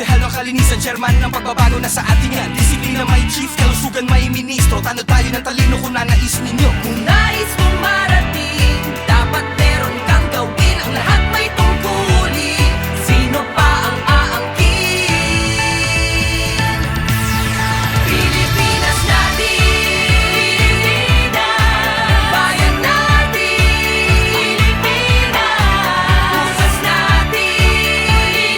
konsehal ng kalinisan, chairman ng pagbabago na sa atin yan. Disiplina may chief, kalusugan may ministro. Tanod tayo ng talino kung nanais ninyo. Kung nais mong marating, dapat meron kang gawin. Ang lahat may tungkulin, sino pa ang aangkin? Pilipinas natin, bayan natin, pusas natin,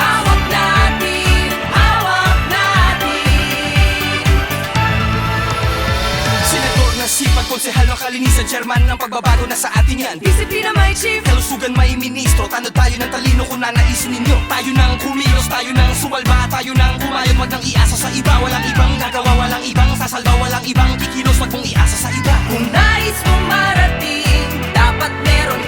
hawak natin, hawak natin. Senador na sipag, konsehal ng kalinisan, chairman ng pagbabago na sa atin yan. Disiplina may chief, Kalusugan may ministro, tanod tayo ng talino kung nanais ninyo. Tayo nang kumilos, tayo nang sumalba, tayo nang kumayon, wag nang iasa sa iba. Walang ibang gagawa, walang ibang sasalba, walang ibang kikilos, wag mong iasa sa iba. kung nais mong marating, dapat meron